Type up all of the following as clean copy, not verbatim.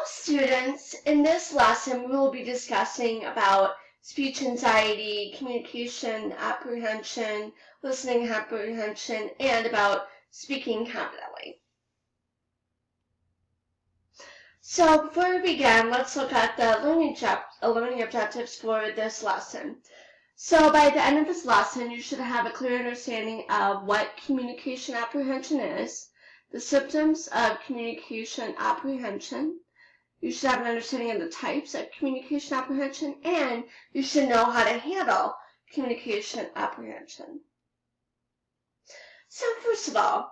students, in this lesson we will be discussing about speech anxiety, communication apprehension, listening apprehension, and about speaking confidently. So before we begin, let's look at the learning objectives for this lesson. So by the end of this lesson, you should have a clear understanding of what communication apprehension is, the symptoms of communication apprehension. You should have an understanding of the types of communication apprehension, and you should know how to handle communication apprehension. So first of all,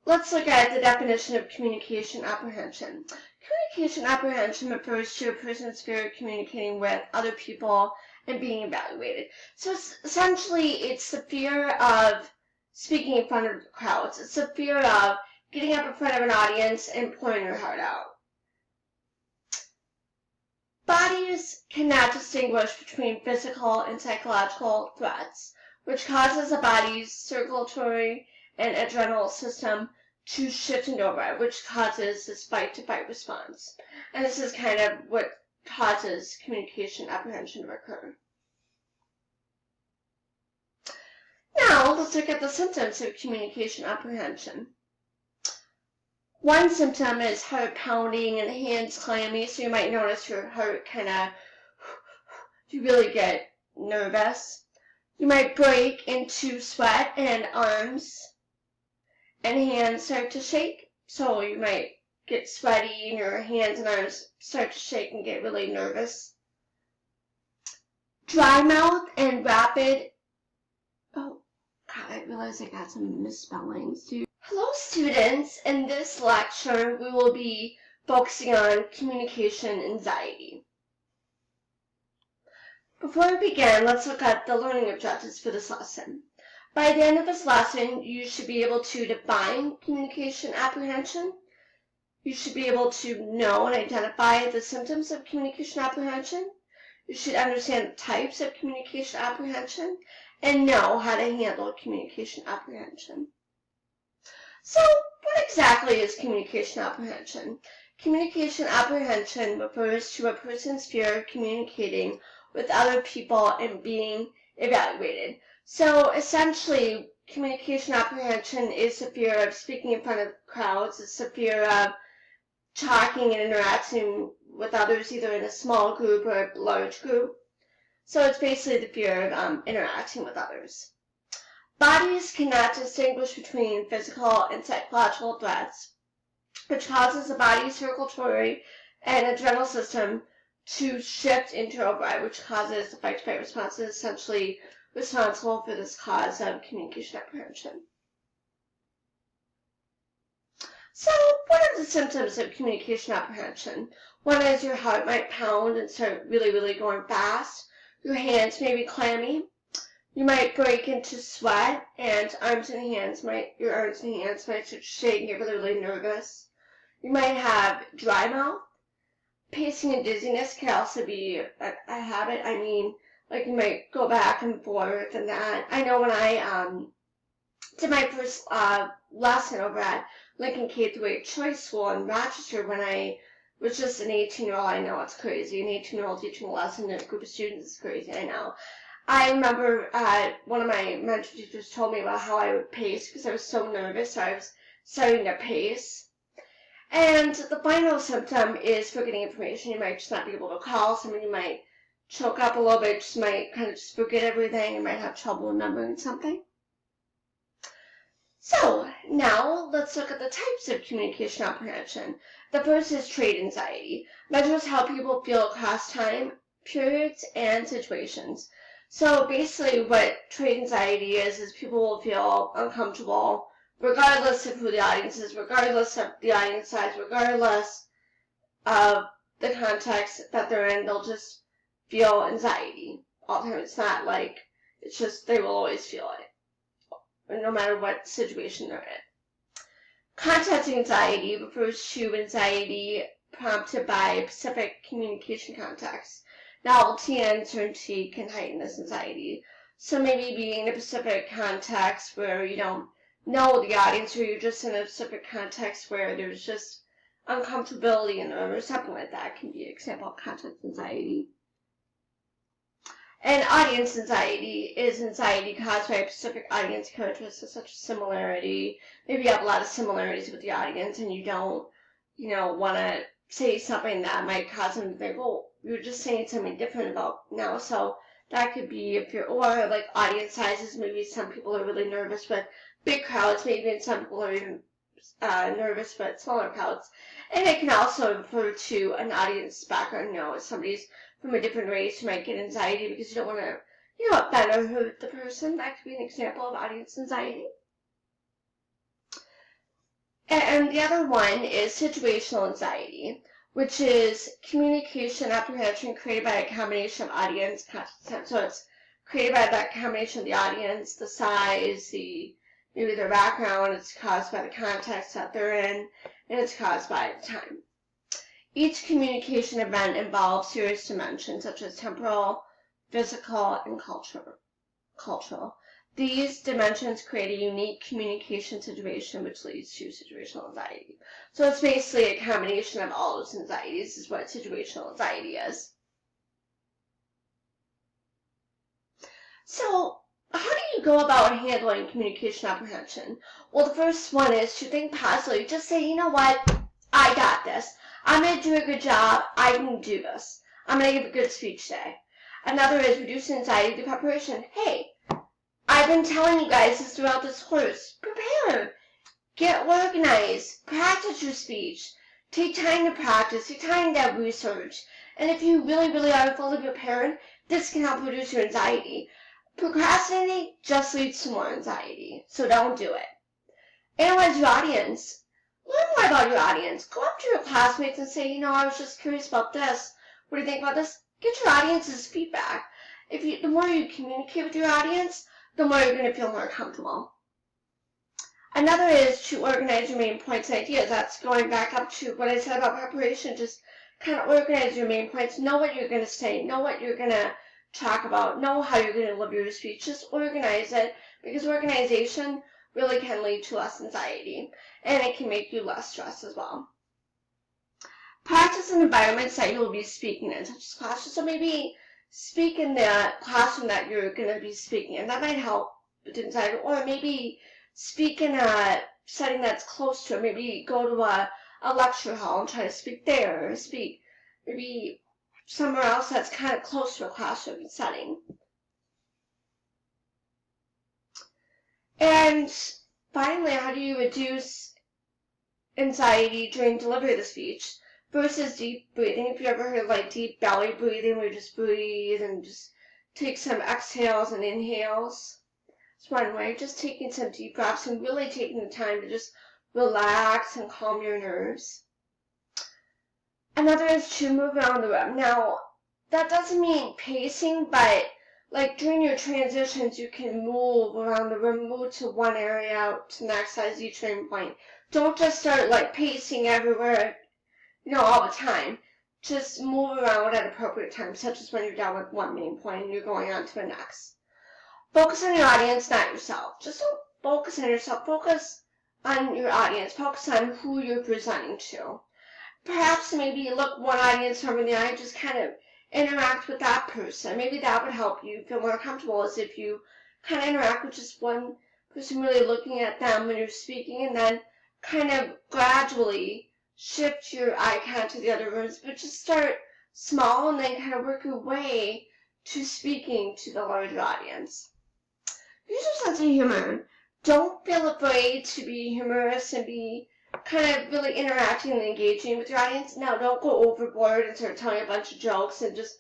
let's look at the definition of communication apprehension. Communication apprehension refers to a person's fear of communicating with other people and being evaluated. So essentially, it's the fear of speaking in front of crowds. It's the fear of getting up in front of an audience and pouring your heart out. Bodies cannot distinguish between physical and psychological threats, which causes the body's circulatory and adrenal system to shift into overdrive, which causes this fight-to-fight response. And this is kind of what causes communication apprehension to occur. Now, let's look at the symptoms of communication apprehension. One symptom is heart pounding and hands clammy, so you might notice your heart you really get nervous. You might break into sweat and arms and hands start to shake, so you might get sweaty and your hands and arms start to shake and get really nervous. Dry mouth and rapid, I realized I got some misspellings too. Hello students, in this lecture we will be focusing on communication anxiety. Before we begin, let's look at the learning objectives for this lesson. By the end of this lesson, you should be able to define communication apprehension. You should be able to know and identify the symptoms of communication apprehension. You should understand the types of communication apprehension and know how to handle communication apprehension. So, what exactly is communication apprehension? Communication apprehension refers to a person's fear of communicating with other people and being evaluated. So, essentially, communication apprehension is the fear of speaking in front of crowds. It's the fear of talking and interacting with others, either in a small group or a large group. So, it's basically the fear of interacting with others. Bodies cannot distinguish between physical and psychological threats, which causes the body's circulatory and adrenal system to shift into overdrive, which causes the fight-to-fight response, is essentially responsible for this cause of communication apprehension. So, what are the symptoms of communication apprehension? One is your heart might pound and start really going fast. Your hands may be clammy. You might break into sweat, and your arms and hands might start to shake and get really nervous. You might have dry mouth. Pacing and dizziness can also be a habit. I mean, like you might go back and forth and that. I know when I did my first lesson over at Lincoln K-8 Choice School in Rochester when I was just an 18-year-old. I know it's crazy. An 18-year-old teaching a lesson to a group of students is crazy. I know. I remember one of my mentor teachers told me about how I would pace because I was so nervous, so I was starting to pace. And the final symptom is forgetting information. You might just not be able to call someone. You might choke up a little bit, just might kind of just forget everything. You might have trouble remembering something. So now let's look at the types of communication apprehension. The first is trait anxiety. Measures how people feel across time, periods, and situations. So basically what trait anxiety is people will feel uncomfortable regardless of who the audience is, regardless of the audience size, regardless of the context that they're in. They'll just feel anxiety all the time. It's not like, it's just they will always feel it, no matter what situation they're in. Context anxiety refers to anxiety prompted by specific communication context. Novelty and uncertainty can heighten this anxiety. So maybe being in a specific context where you don't know the audience, or you're just in a specific context where there's just uncomfortability in the room or something like that can be an example of context anxiety. And audience anxiety is anxiety caused by a specific audience characteristic such as similarity. Maybe you have a lot of similarities with the audience and you don't, want to say something that might cause them to think, oh, you're just saying something different about now. So that could be or like audience sizes. Maybe some people are really nervous with big crowds, maybe and some people are even nervous with smaller crowds. And it can also refer to an audience background. If somebody's from a different race, you might get anxiety because you don't want to, offend or hurt the person. That could be an example of audience anxiety. And the other one is situational anxiety, which is communication apprehension created by a combination of audience content. So it's created by that combination of the audience, the size, maybe their background. It's caused by the context that they're in, and it's caused by the time. Each communication event involves serious dimensions such as temporal, physical, and cultural. These dimensions create a unique communication situation which leads to situational anxiety. So it's basically a combination of all those anxieties is what situational anxiety is. So how do you go about handling communication apprehension? Well, the first one is to think positively. Just say, you know what? I got this. I'm going to do a good job. I can do this. I'm going to give a good speech today. Another is reduce anxiety through preparation. Hey, I've been telling you guys this throughout this course. Prepare. Get organized. Practice your speech. Take time to practice. Take time to research. And if you really, really are fully prepared, this can help reduce your anxiety. Procrastinating just leads to more anxiety, so don't do it. Analyze your audience. Learn more about your audience. Go up to your classmates and say, I was just curious about this. What do you think about this? Get your audience's feedback. The more you communicate with your audience, the more you're going to feel more comfortable. Another is to organize your main points and ideas. That's going back up to what I said about preparation. Just kind of organize your main points. Know what you're going to say. Know what you're going to talk about. Know how you're going to deliver your speech. Just organize it, because organization really can lead to less anxiety, and it can make you less stressed as well. Practice in environments that you'll be speaking in, such as classrooms. So maybe speak in the classroom that you're going to be speaking in. That might help with anxiety. Or maybe speak in a setting that's close to it. Maybe go to a lecture hall and try to speak there, or speak maybe somewhere else that's kind of close to a classroom setting. And finally, how do you reduce anxiety during delivery of the speech? First is deep breathing. If you ever heard deep belly breathing, where you just breathe and just take some exhales and inhales. It's one way. Just taking some deep breaths and really taking the time to just relax and calm your nerves. Another is to move around the room. Now, that doesn't mean pacing, but during your transitions, you can move around the room, move to one area, to the next as each turning point. Don't just start pacing everywhere, all the time. Just move around at appropriate times, such as when you're done with one main point and you're going on to the next. Focus on your audience, not yourself. Just don't focus on yourself. Focus on your audience. Focus on who you're presenting to. Perhaps maybe look one audience over in the eye, just kind of interact with that person. Maybe that would help you feel more comfortable, as if you kind of interact with just one person, really looking at them when you're speaking, and then kind of gradually shift your eye contact to the other rooms, but just start small and then kind of work your way to speaking to the larger audience. Use your sense of humor. Don't feel afraid to be humorous and be kind of really interacting and engaging with your audience. Now, don't go overboard and start telling a bunch of jokes and just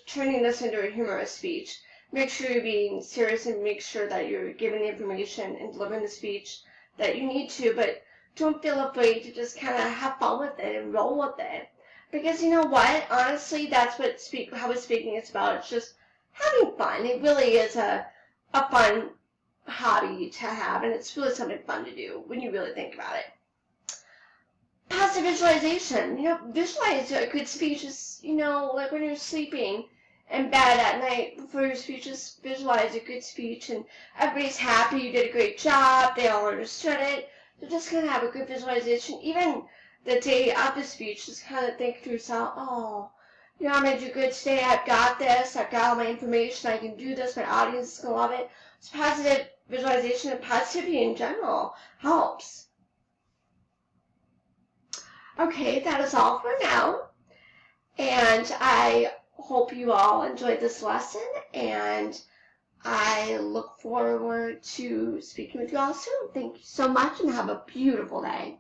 turning this into a humorous speech. Make sure you're being serious and make sure that you're giving the information and delivering the speech that you need to, but don't feel afraid to just kind of have fun with it and roll with it. Because you know what? Honestly, that's what public speaking is about. It's just having fun. It really is a fun hobby to have, and it's really something fun to do when you really think about it. Positive visualization. Visualize a good speech is, when you're sleeping in bed at night before your speech, just visualize a good speech and everybody's happy, you did a great job, they all understood it. So just kind of have a good visualization. Even the day of the speech, just kind of think to yourself, oh, you know, I'm going to do good today. I've got this. I've got all my information. I can do this. My audience is going to love it. So positive visualization and positivity in general helps. Okay, that is all for now. And I hope you all enjoyed this lesson. And I look forward to speaking with you all soon. Thank you so much and have a beautiful day.